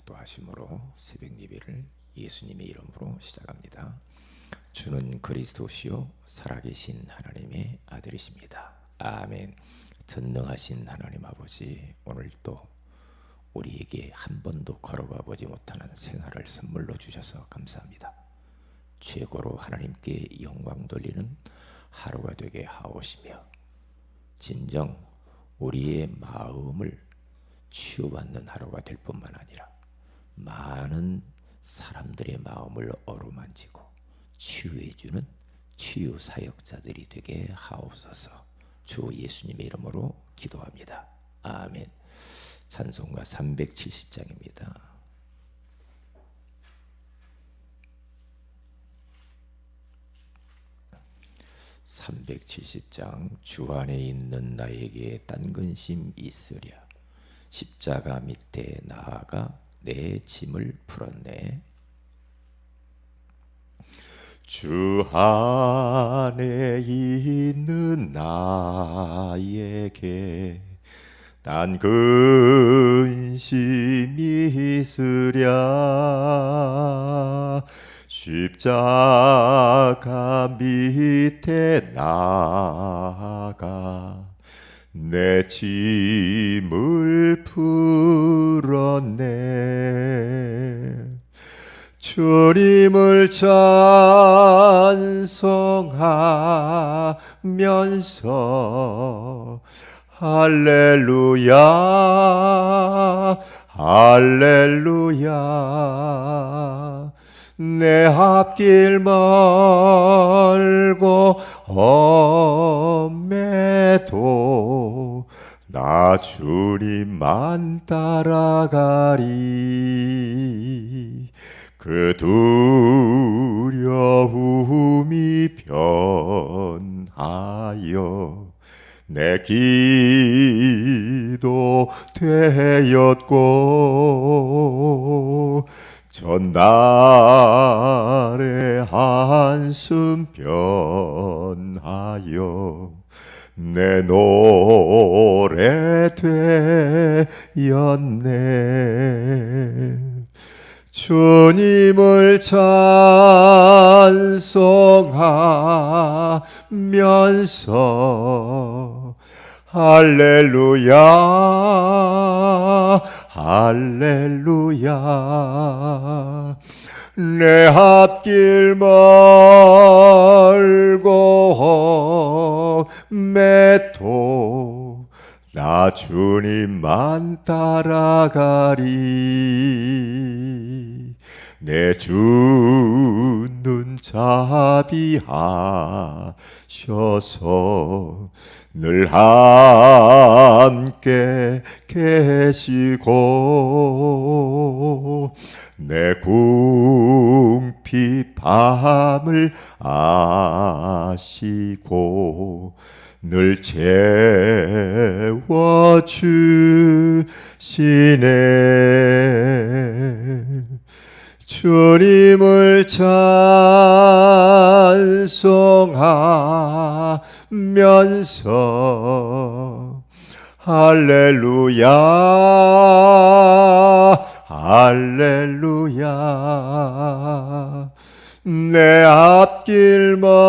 압도하심으로 새벽 예배를 예수님의 이름으로 시작합니다. 주는 그리스도시요 살아계신 하나님의 아들이십니다. 아멘. 전능하신 하나님 아버지, 오늘 또 우리에게 한 번도 걸어가 보지 못하는 생활을 선물로 주셔서 감사합니다. 최고로 하나님께 영광 돌리는 하루가 되게 하오시며 진정 우리의 마음을 치유받는 하루가 될 뿐만 아니라 많은 사람들의 마음을 어루만지고 치유해주는 치유 사역자들이 되게 하옵소서. 주 예수님의 이름으로 기도합니다. 아멘. 찬송가 370장입니다. 370장. 주 안에 있는 나에게 딴 근심 있으랴. 십자가 밑에 나아가 내 짐을 풀었네. 주 안에 있는 나에게 딴 근심 있으랴. 십자가 밑에 나아가 내 짐을 풀었네. 주님을 찬송하면서 할렐루야 할렐루야. 내 앞길 멀고 험해도 나 주님만 따라가리. 그 두려움이 변하여 내 기도 되었고 전날의 한숨 변하여 내 노래 되었네. 주님을 찬송하면서 할렐루야 할렐루야. 내 앞길 멀고 험해도 나 주님만 따라가리. 내 주는 자비하셔서 늘 함께 계시고 내 궁핍함을 아시고 늘 채워주시네. 주님을 찬송하면서 할렐루야 할렐루야. 내 앞길 멀고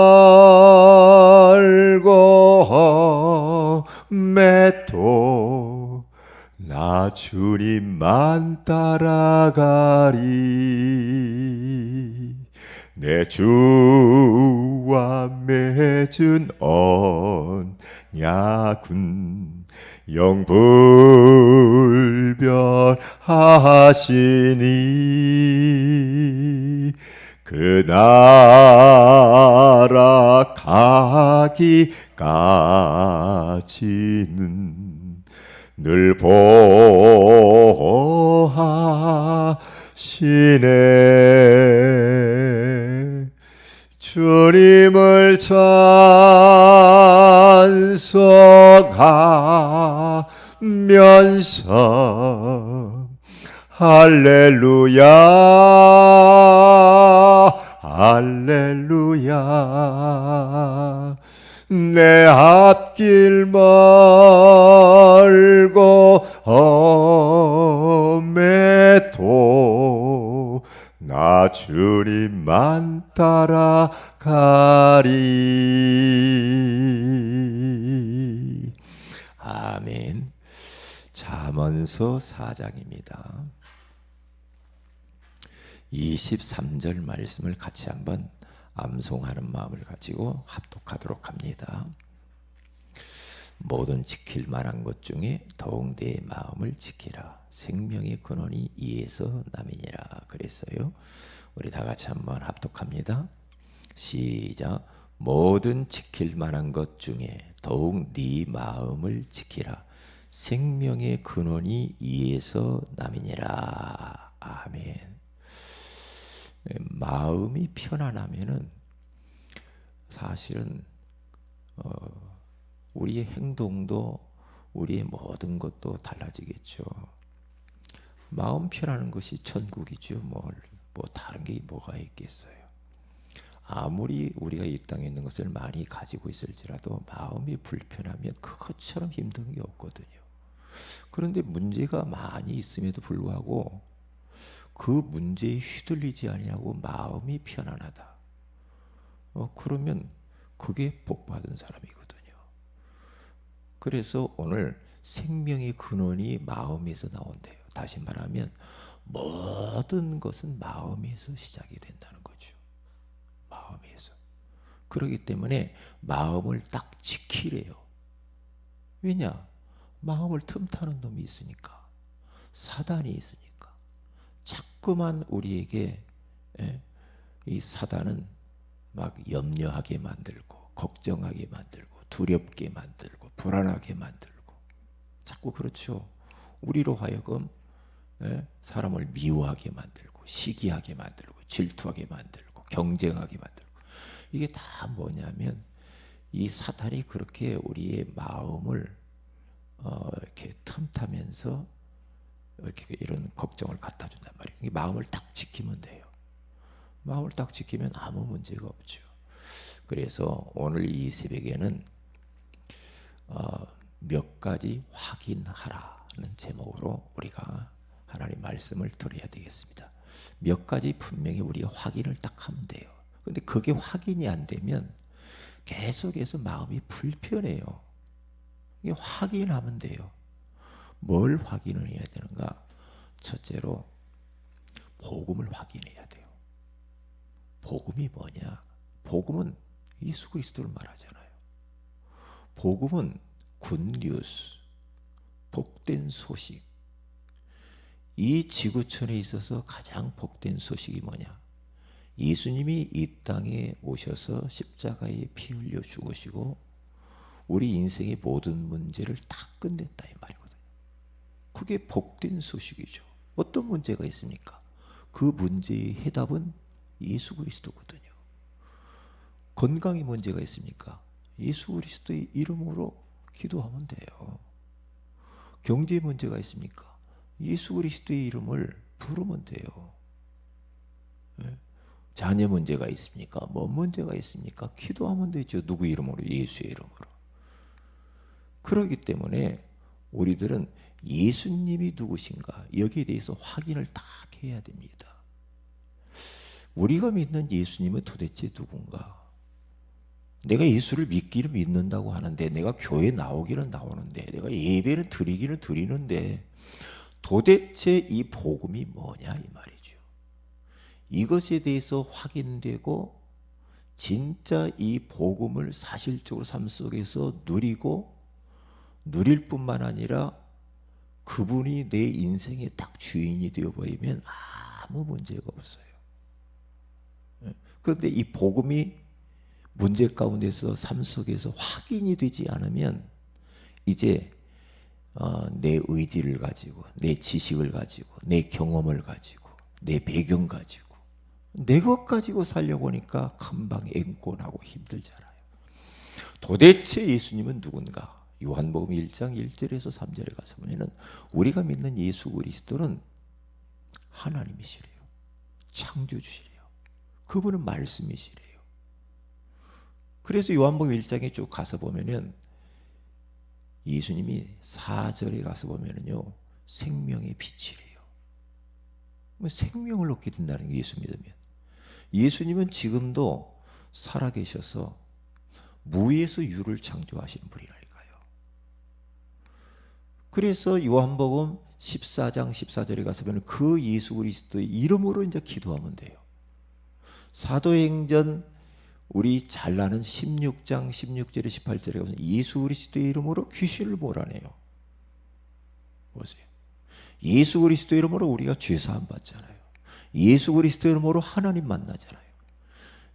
험해도 나 주님만 따라가리. 내 주와 맺은 언약은 영불변하시니 그 나라 가기까지는 늘 보호하시네. 주님을 찬송하면서 할렐루야 할렐루야. 내 앞길 멀고 험해도 나 주님만 따라가리. 아멘. 잠언서 4장입니다. 23절 말씀을 같이 한번 암송하는 마음을 가지고 합독하도록 합니다. 모든 지킬 만한 것 중에 더욱 내 마음을 지키라. 생명의 근원이 이에서 남이니라 그랬어요. 우리 다 같이 한번 합독합니다. 시작. 모든 지킬 만한 것 중에 더욱 네 마음을 지키라. 생명의 근원이 이에서 남이니라. 아멘. 마음이 편안하면은 사실은 우리의 행동도 우리의 모든 것도 달라지겠죠. 마음 편안한 것이 천국이죠. 뭐 다른 게 뭐가 있겠어요. 아무리 우리가 이 땅에 있는 것을 많이 가지고 있을지라도 마음이 불편하면 그것처럼 힘든 게 없거든요. 그런데 문제가 많이 있음에도 불구하고 그 문제에 휘둘리지 아니하고 마음이 편안하다. 그러면 그게 복받은 사람이거든요. 그래서 오늘 생명의 근원이 마음에서 나온대요. 다시 말하면 모든 것은 마음에서 시작이 된다는 거죠. 마음에서. 그렇기 때문에 마음을 딱 지키래요. 왜냐? 마음을 틈타는 놈이 있으니까. 사단이 있으니까. 자꾸만 우리에게 이 사단은 막 염려하게 만들고 걱정하게 만들고 두렵게 만들고 불안하게 만들고 자꾸 그렇죠. 우리로 하여금 사람을 미워하게 만들고 시기하게 만들고 질투하게 만들고 경쟁하게 만들고 이게 다 뭐냐면 이 사탄이 그렇게 우리의 마음을 이렇게 틈타면서 이렇게 이런 걱정을 갖다 준단 말이에요. 마음을 딱 지키면 돼요. 마음을 딱 지키면 아무 문제가 없죠. 그래서 오늘 이 새벽에는 몇 가지 확인하라는 제목으로 우리가 하나님 말씀을 들어야 되겠습니다. 몇 가지 분명히 우리가 확인을 딱 하면 돼요. 근데 그게 확인이 안 되면 계속해서 마음이 불편해요. 이게 확인하면 돼요. 뭘 확인을 해야 되는가? 첫째로 복음을 확인해야 돼요. 복음이 뭐냐? 복음은 예수 그리스도를 말하잖아요. 복음은 굿뉴스, 복된 소식. 이 지구촌에 있어서 가장 복된 소식이 뭐냐? 예수님이 이 땅에 오셔서 십자가에 피 흘려 죽으시고 우리 인생의 모든 문제를 다 끝냈다 이 말이거든요. 그게 복된 소식이죠. 어떤 문제가 있습니까? 그 문제의 해답은 예수 그리스도거든요. 건강에 문제가 있습니까? 예수 그리스도의 이름으로 기도하면 돼요. 경제에 문제가 있습니까? 예수 그리스도의 이름을 부르면 돼요. 자녀 문제가 있습니까? 뭔 문제가 있습니까? 기도하면 되죠. 누구 이름으로? 예수의 이름으로. 그렇기 때문에 우리들은 예수님이 누구신가 여기에 대해서 확인을 딱 해야 됩니다. 우리가 믿는 예수님은 도대체 누군가? 내가 예수를 믿기는 믿는다고 하는데 내가 교회 나오기는 나오는데 내가 예배는 드리기는 드리는데 도대체 이 복음이 뭐냐 이 말이죠. 이것에 대해서 확인되고 진짜 이 복음을 사실적으로 삶 속에서 누리고 누릴 뿐만 아니라 그분이 내 인생의 딱 주인이 되어버리면 아무 문제가 없어요. 그런데 이 복음이 문제 가운데서 삶 속에서 확인이 되지 않으면 이제 내 의지를 가지고 내 지식을 가지고 내 경험을 가지고 내 배경 가지고 내 것 가지고 살려고 하니까 금방 앵꼬나고 힘들잖아요. 도대체 예수님은 누군가? 요한복음 1장 1절에서 3절에 가서 보면은 우리가 믿는 예수 그리스도는 하나님이시래요. 창조주시래요. 그분은 말씀이시래요. 그래서 요한복음 1장에 쭉 가서 보면은 예수님이 4절에 가서 보면은요 생명의 빛이래요. 생명을 얻게 된다는 게 예수 믿으면. 예수님은 지금도 살아계셔서 무에서 유를 창조하시는 분이라니까요. 그래서 요한복음 14장 14절에 가서 보면 그 예수 그리스도의 이름으로 이제 기도하면 돼요. 사도행전 우리 잘 아는 16장 16절에 18절에 가서 예수 그리스도의 이름으로 귀신을 몰아내요. 보세요. 예수 그리스도의 이름으로 우리가 죄사함 받잖아요. 예수 그리스도의 이름으로 하나님 만나잖아요.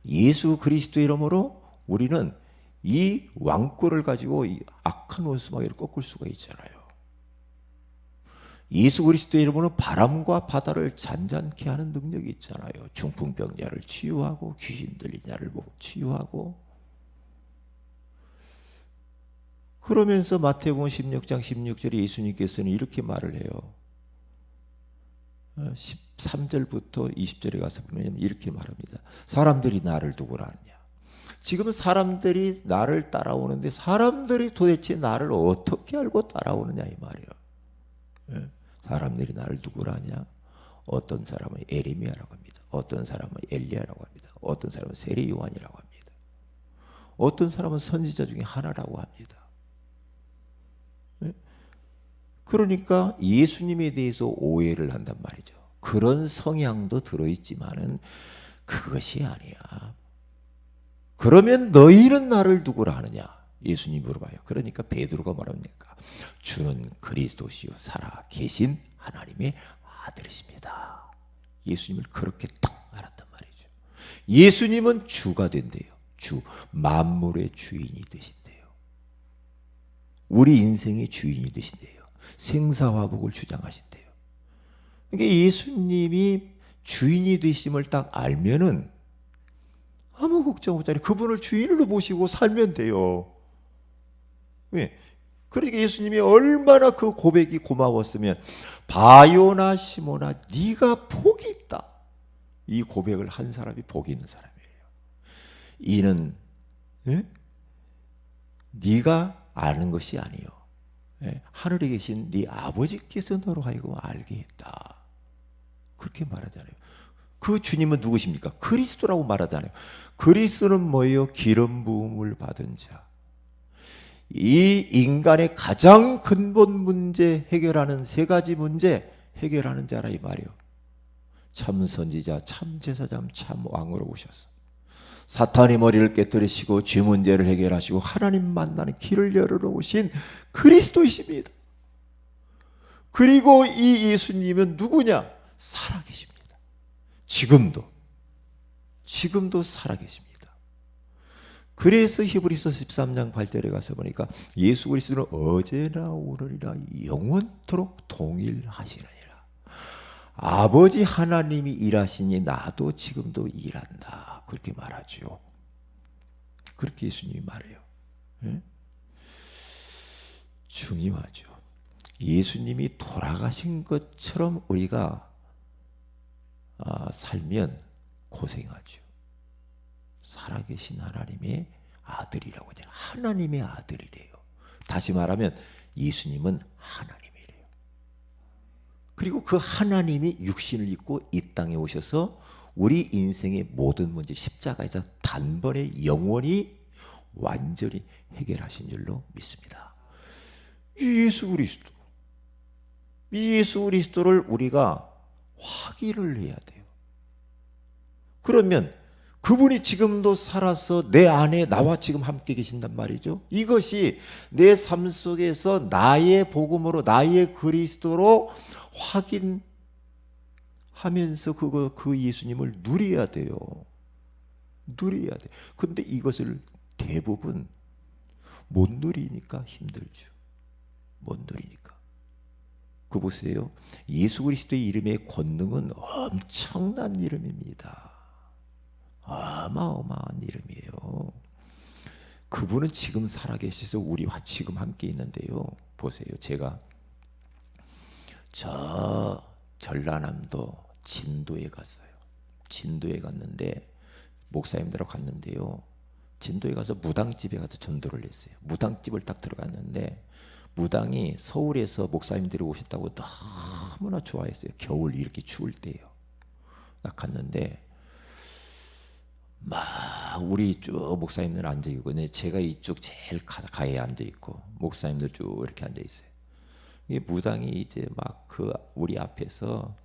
예수 그리스도의 이름으로 우리는 이 왕권을 가지고 이 악한 원수마귀를 꺾을 수가 있잖아요. 예수 그리스도의 이름으로 바람과 바다를 잔잔케 하는 능력이 있잖아요. 중풍병자를 치유하고 귀신 들린 자를 보고 치유하고. 그러면서 마태복음 16장 16절에 예수님께서는 이렇게 말을 해요. 13절부터 20절에 가서 보면 이렇게 말합니다. 사람들이 나를 누구라 하느냐. 지금 사람들이 나를 따라오는데 사람들이 도대체 나를 어떻게 알고 따라오느냐 이 말이에요. 사람들이 나를 누구라 하냐. 어떤 사람은 에레미야라고 합니다. 어떤 사람은 엘리야라고 합니다. 어떤 사람은 세례 요한이라고 합니다. 어떤 사람은 선지자 중에 하나라고 합니다. 그러니까 예수님에 대해서 오해를 한단 말이죠. 그런 성향도 들어있지만은 그것이 아니야. 그러면 너희는 나를 누구라 하느냐? 예수님이 물어봐요. 그러니까 베드로가 말합니까? 주는 그리스도시요 살아 계신 하나님의 아들이십니다. 예수님을 그렇게 딱 알았단 말이죠. 예수님은 주가 된대요. 주, 만물의 주인이 되신대요. 우리 인생의 주인이 되신대요. 생사화복을 주장하신대요. 그러니까 예수님이 주인이 되심을 딱 알면은 아무 걱정 없잖아요. 그분을 주인으로 모시고 살면 돼요. 왜? 그러니까 예수님이 얼마나 그 고백이 고마웠으면 바요나 시모나 네가 복이 있다. 이 고백을 한 사람이 복이 있는 사람이에요. 이는 네가 아는 것이 아니요. 하늘에 계신 네 아버지께서 너로 하여금 알게 했다. 그렇게 말하잖아요. 그 주님은 누구십니까? 그리스도라고 말하잖아요. 그리스도는 뭐예요? 기름 부음을 받은 자. 이 인간의 가장 근본 문제 해결하는 세 가지 문제 해결하는 자라 이 말이요. 참 선지자, 참 제사장, 참 왕으로 오셔서 사탄의 머리를 깨뜨리시고 죄 문제를 해결하시고 하나님 만나는 길을 열어놓으신 그리스도이십니다. 그리고 이 예수님은 누구냐? 살아계십니다. 지금도 살아계십니다. 그래서 히브리서 13장 8절에 가서 보니까 예수 그리스도는 어제나 오늘이나 영원토록 동일하시느니라. 아버지 하나님이 일하시니 나도 지금도 일한다. 그렇게 말하죠. 그렇게 예수님이 말해요. 중요하죠. 예수님이 돌아가신 것처럼 우리가 살면 고생하죠. 살아계신 하나님의 아들이라고 하잖아요. 하나님의 아들이래요. 다시 말하면 예수님은 하나님이래요. 그리고 그 하나님이 육신을 입고 이 땅에 오셔서 우리 인생의 모든 문제 십자가에서 단번에 영원히 완전히 해결하신 줄로 믿습니다. 예수 그리스도를 우리가 확인을 해야 돼요. 그러면 그분이 지금도 살아서 내 안에 나와 지금 함께 계신단 말이죠. 이것이 내 삶 속에서 나의 복음으로 나의 그리스도로 확인하면서 그 예수님을 누려야 돼요. 누려야 돼. 근데 이것을 대부분 못 누리니까 힘들죠. 못 누리니까. 그 보세요. 예수 그리스도의 이름의 권능은 엄청난 이름입니다. 어마어마한 이름이에요. 그분은 지금 살아계셔서 우리와 지금 함께 있는데요. 보세요. 제가 저 전라남도 진도에 갔어요. 진도에 갔는데 목사님들하고 갔는데요. 진도에 가서 무당집에 가서 전도를 했어요. 무당집을 딱 들어갔는데 무당이 서울에서 목사님들이 오셨다고 너무나 좋아했어요. 겨울 이렇게 추울 때요. 딱 갔는데 막 우리 쭉 목사님들 앉아 있고, 제가 이쪽 제일 가에 앉아 있고 목사님들 쭉 이렇게 앉아 있어요. 이 무당이 이제 막 그 우리 앞에서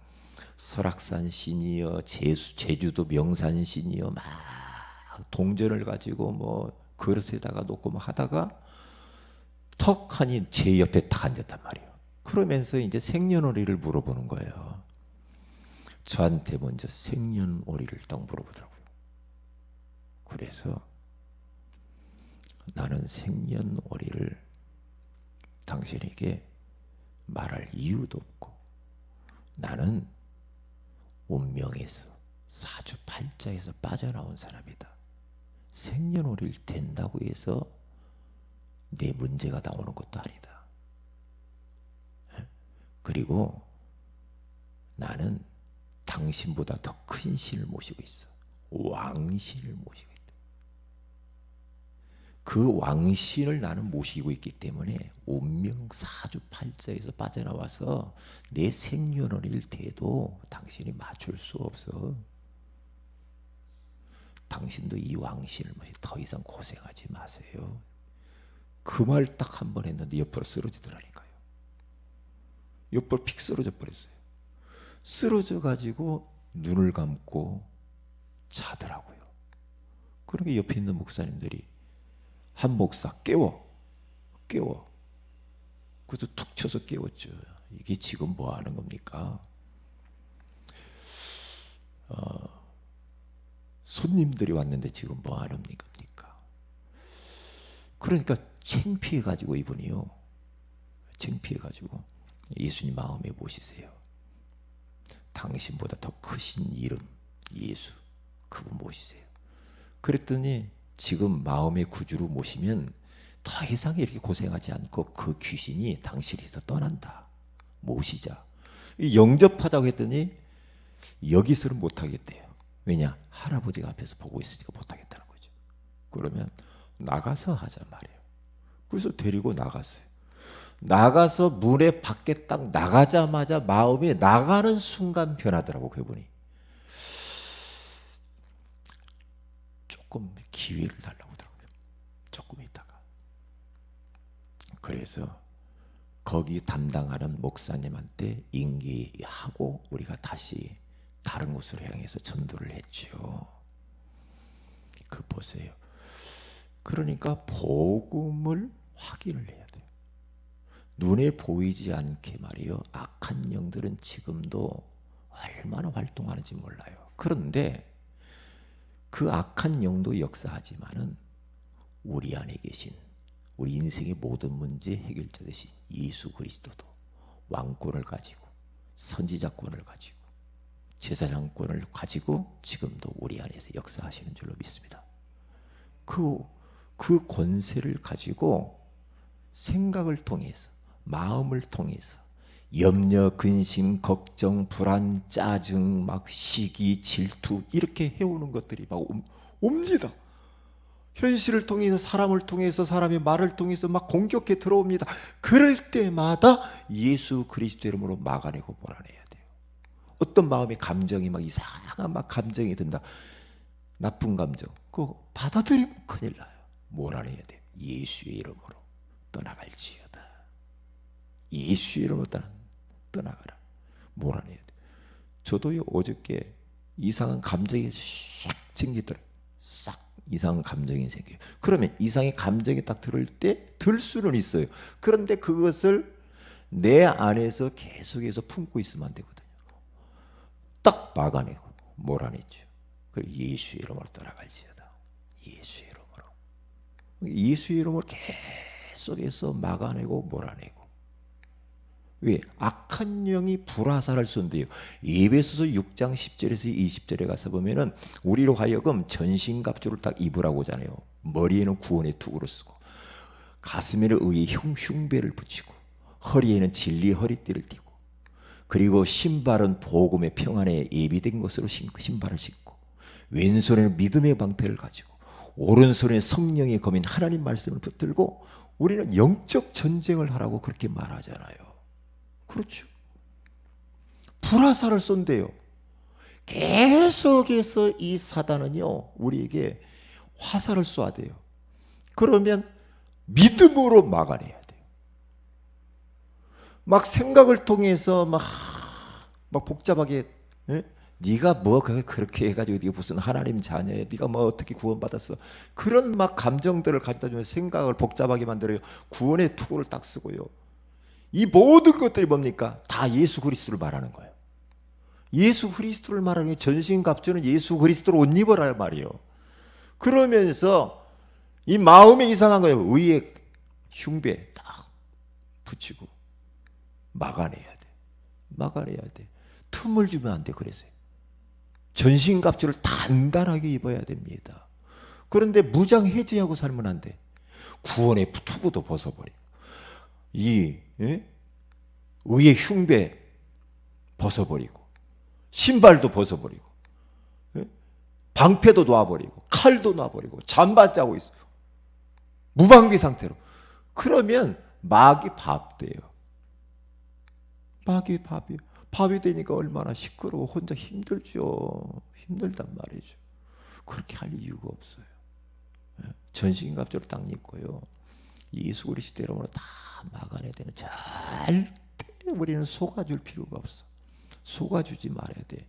설악산 시니어, 제주도 명산 시니어 막 동전을 가지고 뭐 그릇에다가 놓고 막 하다가 턱하니 제 옆에 딱 앉았단 말이에요. 그러면서 이제 생년월일을 물어보는 거예요. 저한테 먼저 생년월일을 딱 물어보더라고요. 그래서 나는 생년월일을 당신에게 말할 이유도 없고, 나는 운명에서 사주팔자에서 빠져나온 사람이다. 생년월일 된다고 해서 내 문제가 나오는 것도 아니다. 그리고 나는 당신보다 더 큰 신을 모시고 있어. 왕신을 모시고 있다. 그 왕신을 나는 모시고 있기 때문에 운명 사주팔자에서 빠져나와서 내 생년월일 돼도 당신이 맞출 수 없어. 당신도 이 왕신을 모시고 더 이상 고생하지 마세요. 그 말 딱 한 번 했는데 옆으로 쓰러지더라니까요. 옆으로 픽 쓰러져 버렸어요. 쓰러져 가지고 눈을 감고 자더라고요. 그러니까 옆에 있는 목사님들이 한 목사 깨워. 그래서 툭 쳐서 깨웠죠. 이게 지금 뭐 하는 겁니까? 손님들이 왔는데 지금 뭐 하는 겁니까? 그러니까 창피해가지고 이분이요. 창피해가지고 예수님 마음에 모시세요. 당신보다 더 크신 이름 예수, 그분 모시세요. 그랬더니 지금 마음의 구주로 모시면 더 이상 이렇게 고생하지 않고 그 귀신이 당신에서 떠난다. 모시자. 영접하자고 했더니 여기서는 못하겠대요. 왜냐? 할아버지가 앞에서 보고 있으니까 못하겠다는 거죠. 그러면 나가서 하자 말이에요. 그래서 데리고 나갔어요. 나가서 문에 밖에 딱 나가자마자 마음이 나가는 순간 변하더라고. 그분이 조금 기회를 달라고 하더라고요. 조금 있다가. 그래서 거기 담당하는 목사님한테 인계하고 우리가 다시 다른 곳으로 향해서 전도를 했죠. 그 보세요. 그러니까 복음을 확인을 해야 돼요. 눈에 보이지 않게 말이요. 악한 영들은 지금도 얼마나 활동하는지 몰라요. 그런데 그 악한 영도 역사하지만은 우리 안에 계신 우리 인생의 모든 문제 해결자 되신 예수 그리스도도 왕권을 가지고 선지자권을 가지고 제사장권을 가지고 지금도 우리 안에서 역사하시는 줄로 믿습니다. 그 권세를 가지고 생각을 통해서 마음을 통해서 염려, 근심, 걱정, 불안, 짜증, 막 시기, 질투 이렇게 해오는 것들이 막 옵니다. 현실을 통해서 사람을 통해서 사람의 말을 통해서 막 공격해 들어옵니다. 그럴 때마다 예수 그리스도 이름으로 막아내고 몰아내야 돼요. 어떤 마음의 감정이 막 이상한 막 감정이 든다. 나쁜 감정. 그거 받아들이면 큰일 나요. 몰아내야 돼요. 예수의 이름으로 떠나갈지어다. 예수의 이름으로 떠나가라. 몰아내야 돼요. 저도요 어저께 이상한 감정이 싹 생기더라고요. 싹 이상한 감정이 생겨요. 그러면 이상의 감정이 딱 들을 때 들 수는 있어요. 그런데 그것을 내 안에서 계속해서 품고 있으면 안 되거든요. 딱 막아내고 몰아내죠. 그리고 예수의 이름으로 떠나갈지어다. 예수의 이름으로. 예수의 이름으로 계속해서 막아내고 몰아내고. 왜? 악한 영이 불화살을 쏜대요. 에베소서 6장 10절에서 20절에 가서 보면은 우리로 하여금 전신갑주를 딱 입으라고 하잖아요. 머리에는 구원의 투구를 쓰고 가슴에는 의의 흉배를 붙이고 허리에는 진리의 허리띠를 띠고 그리고 신발은 복음의 평안에 예비된 것으로 신발을 신고 왼손에는 믿음의 방패를 가지고 오른손에 성령의 검인 하나님 말씀을 붙들고 우리는 영적 전쟁을 하라고 그렇게 말하잖아요. 그렇죠. 불화살을 쏜대요. 계속해서 이 사단은요 우리에게 화살을 쏘아야 돼요. 그러면 믿음으로 막아내야 돼요. 막 생각을 통해서 막 복잡하게, 예? 네가 뭐 그렇게 해가지고 네가 무슨 하나님 자녀야, 네가 뭐 어떻게 구원받았어, 그런 막 감정들을 가져다 주면 생각을 복잡하게 만들어요. 구원의 투구를 딱 쓰고요. 이 모든 것들이 뭡니까? 다 예수 그리스도를 말하는 거예요. 예수 그리스도를 말하는 게 전신갑주는 예수 그리스도를 옷 입어라 말이에요. 그러면서 이 마음에 이상한 거예요. 의의 흉배 딱 붙이고 막아내야 돼. 막아내야 돼. 틈을 주면 안 돼. 그래서요. 전신갑주를 단단하게 입어야 됩니다. 그런데 무장 해제하고 살면 안 돼. 구원의 투구도 벗어버리고 의의 흉배 벗어버리고 신발도 벗어버리고 방패도 놔버리고 칼도 놔버리고 잠바 짜고 있어요. 무방비 상태로. 그러면 마귀 밥 돼요. 마귀 밥이 되니까 얼마나 시끄러워. 혼자 힘들죠. 힘들단 말이죠. 그렇게 할 이유가 없어요. 전신갑주를 딱 입고요. 예수 그리스도 이름으로 다 막아내야 되는. 절대 우리는 속아줄 필요가 없어. 속아주지 말아야 돼.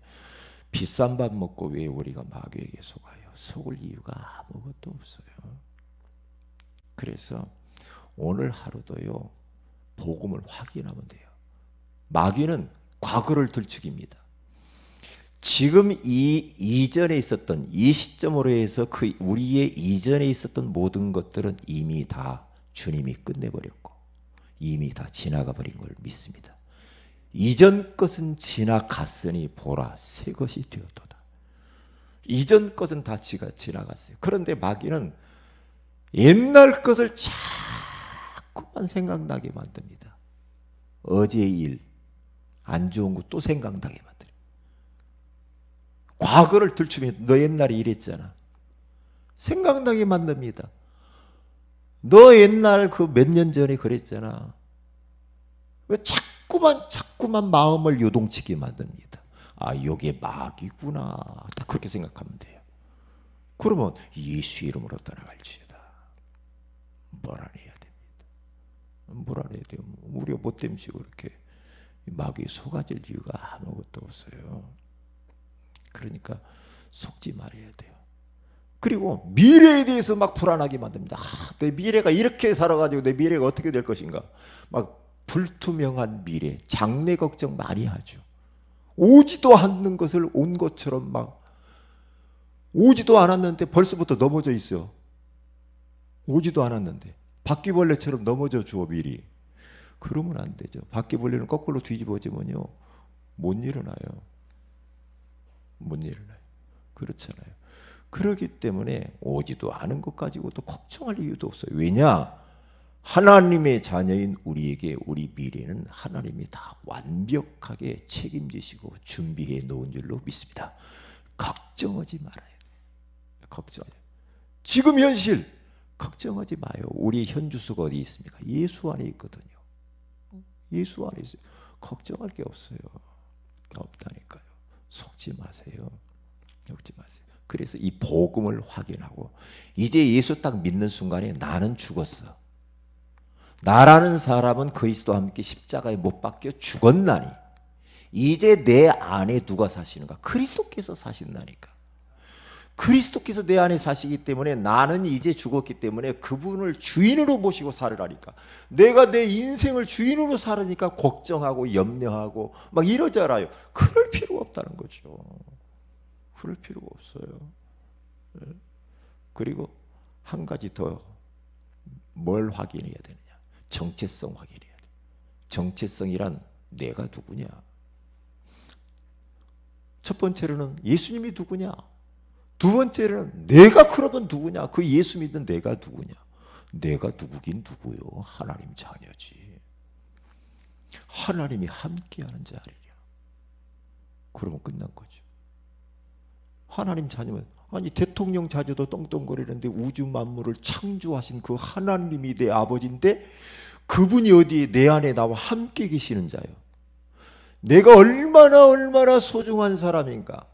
비싼 밥 먹고 왜 우리가 마귀에게 속아요? 속을 이유가 아무것도 없어요. 그래서 오늘 하루도요 복음을 확인하면 돼요. 마귀는 과거를 들추깁니다. 지금 이 이전에 있었던 이 시점으로 해서 그 우리의 이전에 있었던 모든 것들은 이미 다 주님이 끝내버렸고 이미 다 지나가 버린 걸 믿습니다. 이전 것은 지나갔으니 보라 새 것이 되었도다. 이전 것은 다 지나갔어요. 그런데 마귀는 옛날 것을 자꾸만 생각나게 만듭니다. 어제의 일, 안 좋은 거 또 생각나게 만들어요. 과거를 들추면 너 옛날에 이랬잖아. 생각나게 만듭니다. 너 옛날 그 몇 년 전에 그랬잖아. 왜 자꾸만 마음을 요동치게 만듭니다. 아, 이게 마귀구나. 딱 그렇게 생각하면 돼요. 그러면 예수 이름으로 떠나갈지어다. 몰아내야 됩니다. 몰아내야 돼요. 우리가 뭐 때문에 그렇게 마귀에 속아질 이유가 아무것도 없어요. 그러니까 속지 말아야 돼요. 그리고 미래에 대해서 막 불안하게 만듭니다. 내 미래가 이렇게 살아가지고 내 미래가 어떻게 될 것인가. 막 불투명한 미래, 장래 걱정 많이 하죠. 오지도 않는 것을 온 것처럼 막 오지도 않았는데 벌써부터 넘어져 있어요. 오지도 않았는데 바퀴벌레처럼 넘어져 주어 미리. 그러면 안 되죠. 바퀴벌레는 거꾸로 뒤집어지면요 못 일어나요. 못 일어나요. 그렇잖아요. 그렇기 때문에 오지도 않은 것 가지고도 걱정할 이유도 없어요. 왜냐? 하나님의 자녀인 우리에게 우리 미래는 하나님이 다 완벽하게 책임지시고 준비해 놓은 줄로 믿습니다. 걱정하지 말아요. 걱정하지. 지금 현실 걱정하지 마요. 우리 현주소가 어디 있습니까? 예수 안에 있거든요. 예수 안에 있어요. 걱정할 게 없어요. 없다니까요. 속지 마세요. 속지 마세요. 그래서 이 복음을 확인하고 이제 예수 딱 믿는 순간에 나는 죽었어. 나라는 사람은 그리스도와 함께 십자가에 못 박혀 죽었나니 이제 내 안에 누가 사시는가? 그리스도께서 사신다니까. 그리스도께서 내 안에 사시기 때문에 나는 이제 죽었기 때문에 그분을 주인으로 모시고 살으라니까. 내가 내 인생을 주인으로 살으니까 걱정하고 염려하고 막 이러잖아요. 그럴 필요가 없다는 거죠. 그럴 필요가 없어요. 그리고 한 가지 더 뭘 확인해야 되느냐? 정체성 확인해야 돼. 정체성이란 내가 누구냐? 첫 번째로는 예수님이 누구냐? 두 번째는 내가 그러면 누구냐? 그 예수 믿는 내가 누구냐? 내가 누구긴 누구요? 하나님 자녀지. 하나님이 함께하는 자리냐? 그러면 끝난 거죠. 하나님 자녀면 아니 대통령 자녀도 떵떵거리는데 우주 만물을 창조하신 그 하나님이 내 아버지인데 그분이 어디에 내 안에 나와 함께 계시는 자요. 내가 얼마나 소중한 사람인가.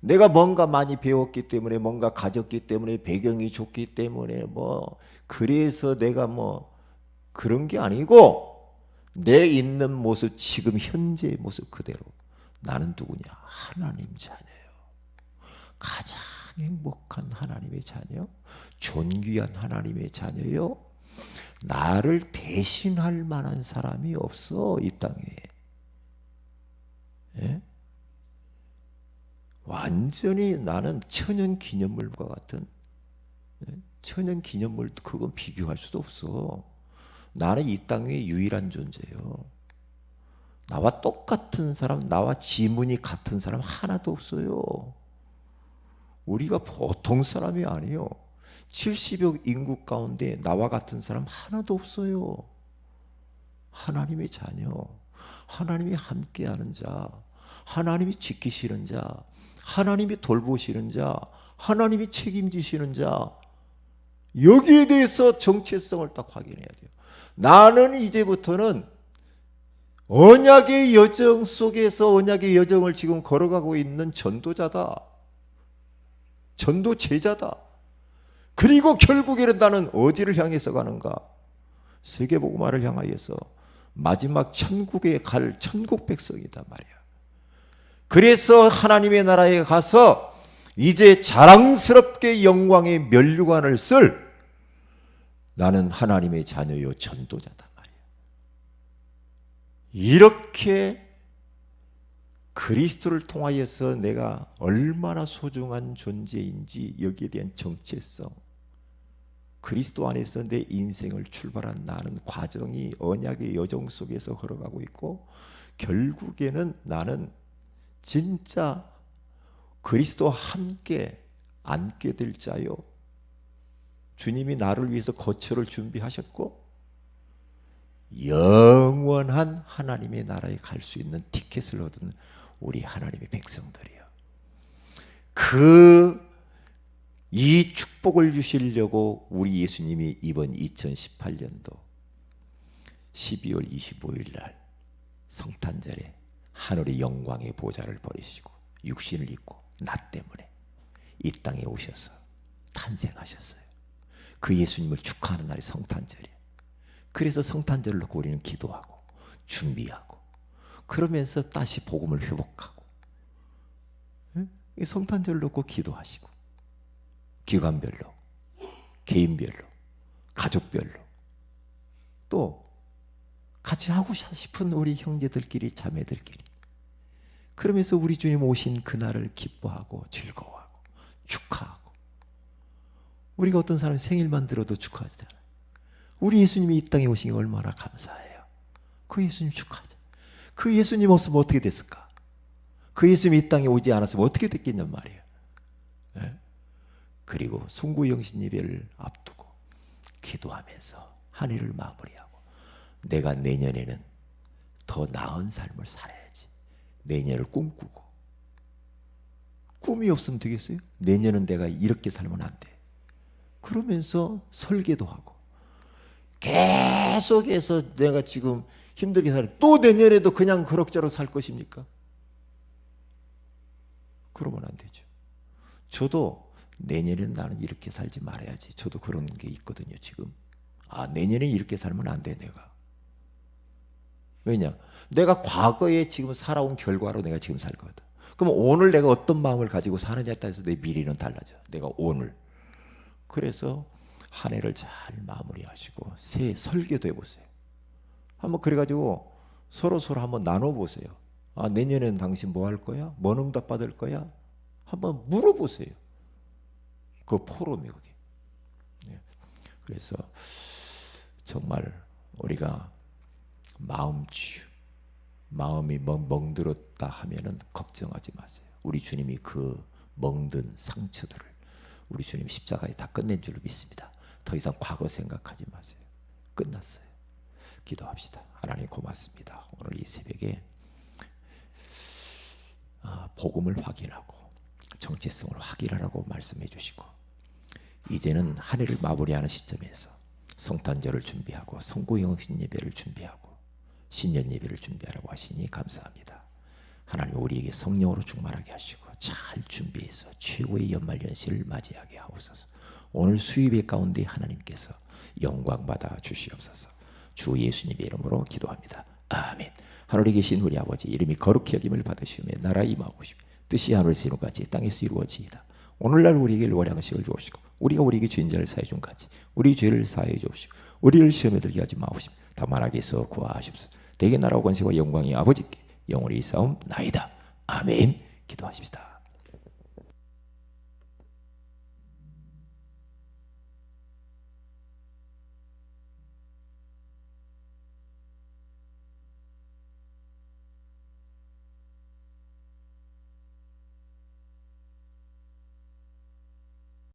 내가 뭔가 많이 배웠기 때문에, 뭔가 가졌기 때문에, 배경이 좋기 때문에 그래서 내가 그런 게 아니고, 내 있는 모습, 지금 현재의 모습 그대로 나는 누구냐? 하나님 자녀예요. 가장 행복한 하나님의 자녀, 존귀한 하나님의 자녀요. 나를 대신할 만한 사람이 없어, 이 땅에. 예? 완전히 나는 천연기념물과 같은, 천연기념물, 그건 비교할 수도 없어. 나는 이 땅의 유일한 존재예요. 나와 똑같은 사람, 나와 지문이 같은 사람 하나도 없어요. 우리가 보통 사람이 아니에요. 70억 인구 가운데 나와 같은 사람 하나도 없어요. 하나님의 자녀, 하나님이 함께하는 자, 하나님이 지키시는 자, 하나님이 돌보시는 자, 하나님이 책임지시는 자, 여기에 대해서 정체성을 딱 확인해야 돼요. 나는 이제부터는 언약의 여정 속에서 언약의 여정을 지금 걸어가고 있는 전도자다. 전도 제자다. 그리고 결국에는 나는 어디를 향해서 가는가? 세계복음화를 향하여서 마지막 천국에 갈 천국 백성이다 말이야. 그래서 하나님의 나라에 가서 이제 자랑스럽게 영광의 면류관을 쓸 나는 하나님의 자녀요 전도자다 말이야. 이렇게 그리스도를 통하여서 내가 얼마나 소중한 존재인지 여기에 대한 정체성, 그리스도 안에서 내 인생을 출발한 나는 과정이 언약의 여정 속에서 걸어가고 있고, 결국에는 나는 진짜 그리스도와 함께 앉게 될 자요. 주님이 나를 위해서 거처를 준비하셨고 영원한 하나님의 나라에 갈 수 있는 티켓을 얻은 우리 하나님의 백성들이요. 이 축복을 주시려고 우리 예수님이 이번 2018년도 12월 25일 날 성탄절에 하늘의 영광의 보좌를 버리시고 육신을 입고 나 때문에 이 땅에 오셔서 탄생하셨어요. 그 예수님을 축하하는 날이 성탄절이에요. 그래서 성탄절을 놓고 우리는 기도하고 준비하고 그러면서 다시 복음을 회복하고, 성탄절을 놓고 기도하시고 기관별로, 개인별로, 가족별로, 또 같이 하고 싶은 우리 형제들끼리 자매들끼리, 그러면서 우리 주님 오신 그날을 기뻐하고 즐거워하고 축하하고, 우리가 어떤 사람 생일만 들어도 축하하잖아요. 우리 예수님이 이 땅에 오신 게 얼마나 감사해요. 그 예수님 축하하자. 그 예수님 없으면 어떻게 됐을까? 그 예수님이 이 땅에 오지 않았으면 어떻게 됐겠냔 말이에요. 네? 그리고 송구영신 예배를 앞두고 기도하면서 한 해를 마무리하고, 내가 내년에는 더 나은 삶을 살아야지. 내년을 꿈꾸고, 꿈이 없으면 되겠어요? 내년은 내가 이렇게 살면 안 돼. 그러면서 설계도 하고, 계속해서 내가 지금 힘들게 살아. 또 내년에도 그냥 그럭저럭 살 것입니까? 그러면 안 되죠. 저도 내년에는 나는 이렇게 살지 말아야지. 저도 그런 게 있거든요, 지금. 내년에 이렇게 살면 안 돼, 내가. 왜냐? 내가 과거에 지금 살아온 결과로 내가 지금 살거든. 그럼 오늘 내가 어떤 마음을 가지고 사느냐에 따라서 내 미래는 달라져. 내가 오늘. 그래서 한 해를 잘 마무리하시고 새해 설계도 해보세요. 한번 그래가지고 서로 한번 나눠보세요. 내년에는 당신 뭐 할 거야? 뭔 응답 받을 거야? 한번 물어보세요. 그 포럼이 그게. 그래서 정말 우리가 마음이 멍들었다 하면은 걱정하지 마세요. 우리 주님이 그 멍든 상처들을 우리 주님 십자가에 다 끝낸 줄로 믿습니다. 더 이상 과거 생각하지 마세요. 끝났어요. 기도합시다. 하나님 고맙습니다. 오늘 이 새벽에 복음을 확인하고 정체성을 확인하라고 말씀해 주시고, 이제는 한 해를 마무리하는 시점에서 성탄절을 준비하고 성구영신 예배를 준비하고 신년 예배를 준비하라고 하시니 감사합니다. 하나님 우리에게 성령으로 충만하게 하시고 잘 준비해서 최고의 연말연시를 맞이하게 하옵소서. 오늘 수입의 가운데 하나님께서 영광 받아 주시옵소서. 주 예수님의 이름으로 기도합니다. 아멘. 하늘에 계신 우리 아버지, 이름이 거룩히 여김을 받으시며 나라 임하옵시며 뜻이 하늘에서 이루어같이 땅에서 이루어지이다. 오늘날 우리에게 월양식을 주옵시고 우리가 우리에게 죄인 자를 사해 준 같이 우리 죄를 사해 주옵시고 우리를 시험에 들게 하지 마옵시며 다만 악에서 구하옵소서. 대개 나라와 권세와 영광이 아버지께 영원히 있사옵나이다. 아멘. 기도하십시다.